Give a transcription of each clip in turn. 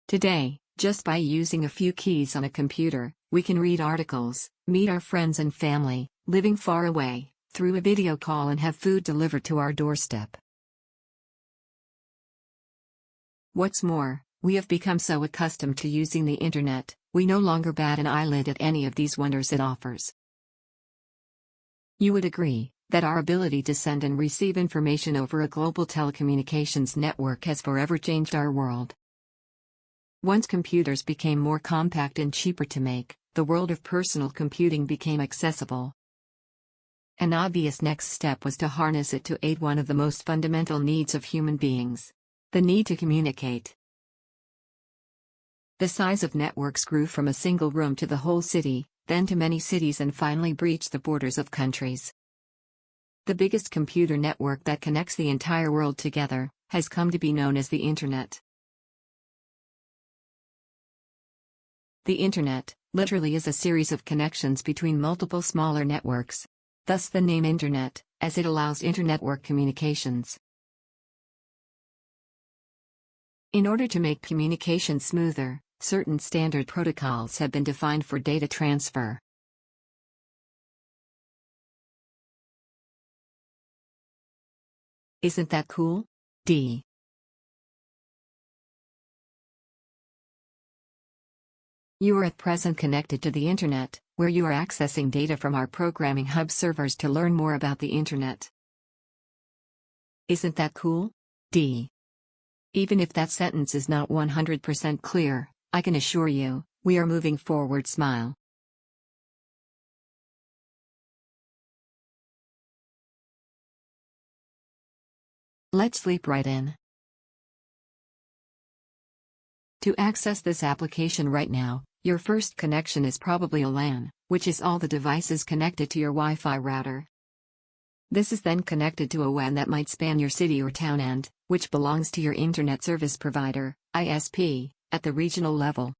Today, just by using a few keys on a computer, we can read articles, meet our friends and family, living far away, through a video call and have food delivered to our doorstep. What's more, we have become so accustomed to using the internet, we no longer bat an eyelid at any of these wonders it offers. You would agree that our ability to send and receive information over a global telecommunications network has forever changed our world. Once computers became more compact and cheaper to make, the world of personal computing became accessible. An obvious next step was to harness it to aid one of the most fundamental needs of human beings: the need to communicate. The size of networks grew from a single room to the whole city, then to many cities, and finally breached the borders of countries. The biggest computer network that connects the entire world together has come to be known as the Internet. The Internet, literally, is a series of connections between multiple smaller networks. Thus the name Internet, as it allows inter-network communications. In order to make communication smoother, certain standard protocols have been defined for data transfer. Isn't that cool? You are at present connected to the Internet, where you are accessing data from our programming hub servers to learn more about the Internet. Isn't that cool? Even if that sentence is not 100% clear, I can assure you, we are moving forward. Smile. Let's leap right in. To access this application right now, your first connection is probably a LAN, which is all the devices connected to your Wi-Fi router. This is then connected to a WAN that might span your city or town and, which belongs to your Internet Service Provider, ISP, at the regional level.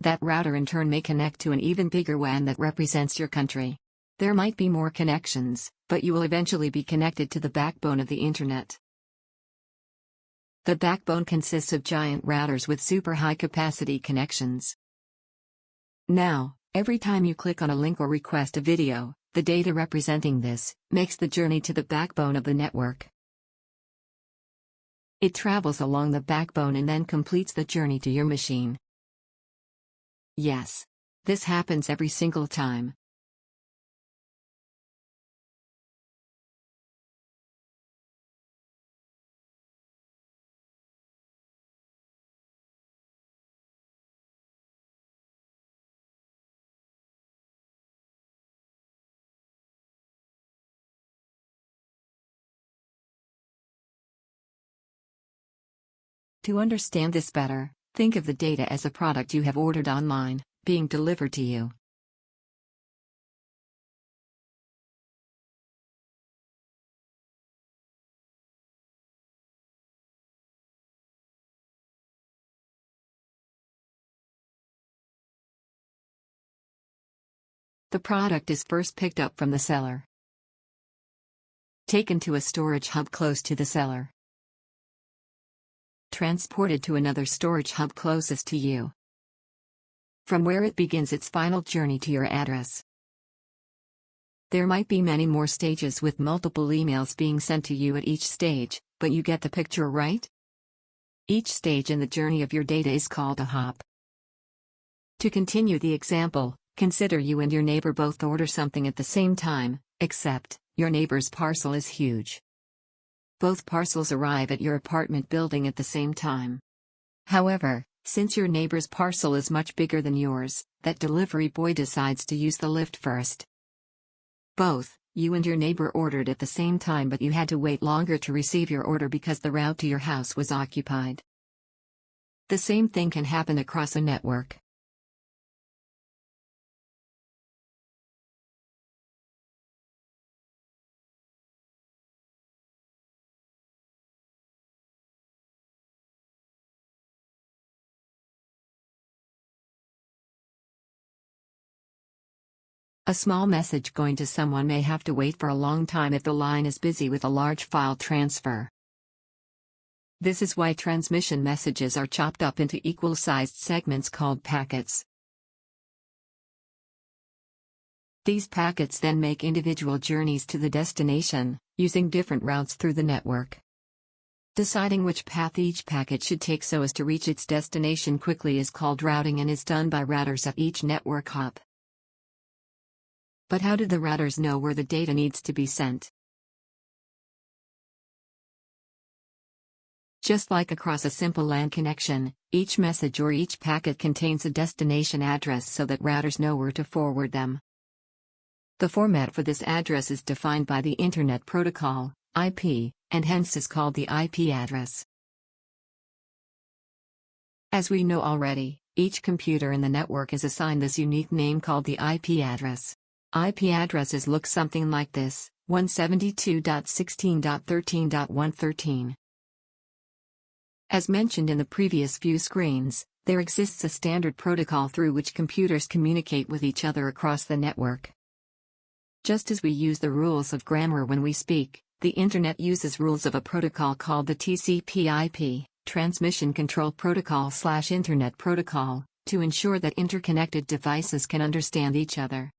That router in turn may connect to an even bigger WAN that represents your country. There might be more connections, but you will eventually be connected to the backbone of the Internet. The backbone consists of giant routers with super high-capacity connections. Now, every time you click on a link or request a video, the data representing this makes the journey to the backbone of the network. It travels along the backbone and then completes the journey to your machine. Yes. This happens every single time. To understand this better, think of the data as a product you have ordered online, being delivered to you. The product is first picked up from the seller, taken to a storage hub close to the seller, transported to another storage hub closest to you, from where it begins its final journey to your address. There might be many more stages with multiple emails being sent to you at each stage, but you get the picture, right? Each stage in the journey of your data is called a hop. To continue the example, consider you and your neighbor both order something at the same time, except your neighbor's parcel is huge. Both parcels arrive at your apartment building at the same time. However, since your neighbor's parcel is much bigger than yours, that delivery boy decides to use the lift first. Both, you and your neighbor ordered at the same time, but you had to wait longer to receive your order because the route to your house was occupied. The same thing can happen across a network. A small message going to someone may have to wait for a long time if the line is busy with a large file transfer. This is why transmission messages are chopped up into equal-sized segments called packets. These packets then make individual journeys to the destination, using different routes through the network. Deciding which path each packet should take so as to reach its destination quickly is called routing and is done by routers at each network hop. But how do the routers know where the data needs to be sent? Just like across a simple LAN connection, each message or each packet contains a destination address so that routers know where to forward them. The format for this address is defined by the Internet Protocol, IP, and hence is called the IP address. As we know already, each computer in the network is assigned this unique name called the IP address. IP addresses look something like this: 172.16.13.113. As mentioned in the previous few screens, there exists a standard protocol through which computers communicate with each other across the network. Just as we use the rules of grammar when we speak, the Internet uses rules of a protocol called the TCP/IP, Transmission Control Protocol/Internet Protocol, to ensure that interconnected devices can understand each other.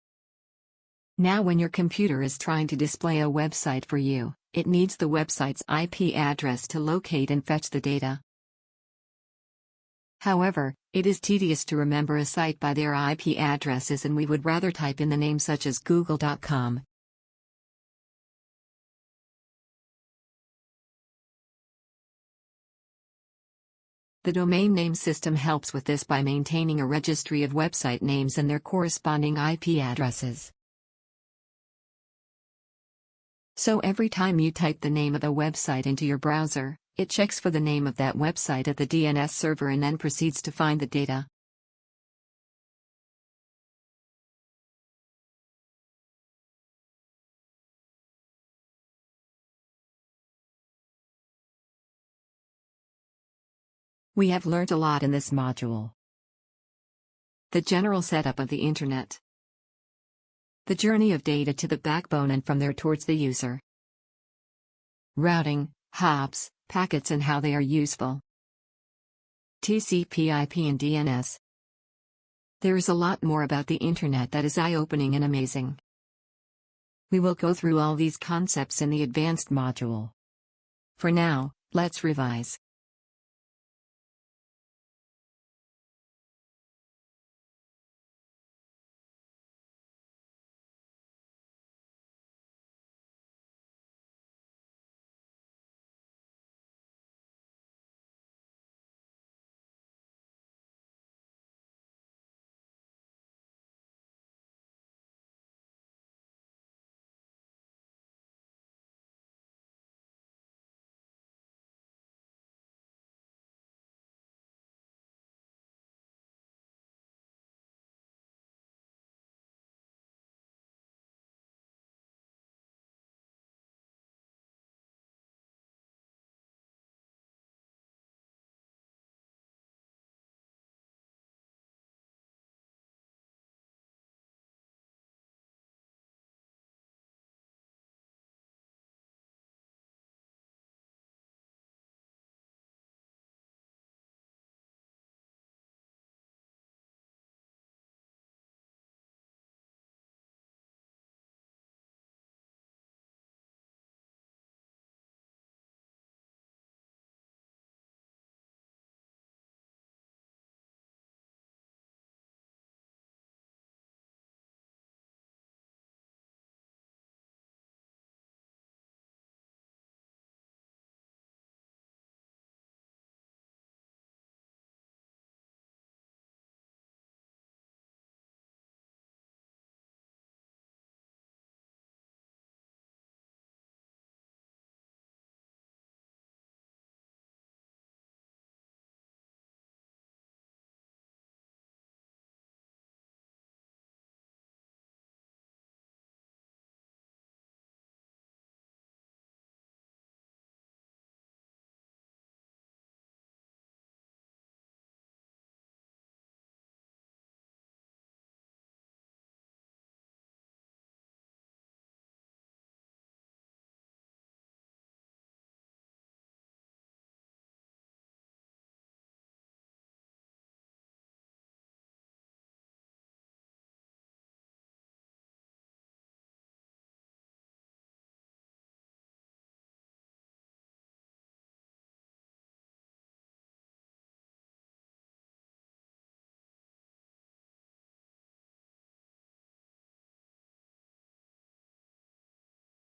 Now when your computer is trying to display a website for you, it needs the website's IP address to locate and fetch the data. However, it is tedious to remember a site by their IP addresses, and we would rather type in the name such as google.com. The domain name system helps with this by maintaining a registry of website names and their corresponding IP addresses. So every time you type the name of a website into your browser, it checks for the name of that website at the DNS server and then proceeds to find the data. We have learned a lot in this module. The general setup of the Internet. The journey of data to the backbone and from there towards the user. Routing, hops, packets and how they are useful. TCP/IP and DNS. There is a lot more about the Internet that is eye-opening and amazing. We will go through all these concepts in the advanced module. For now, let's revise.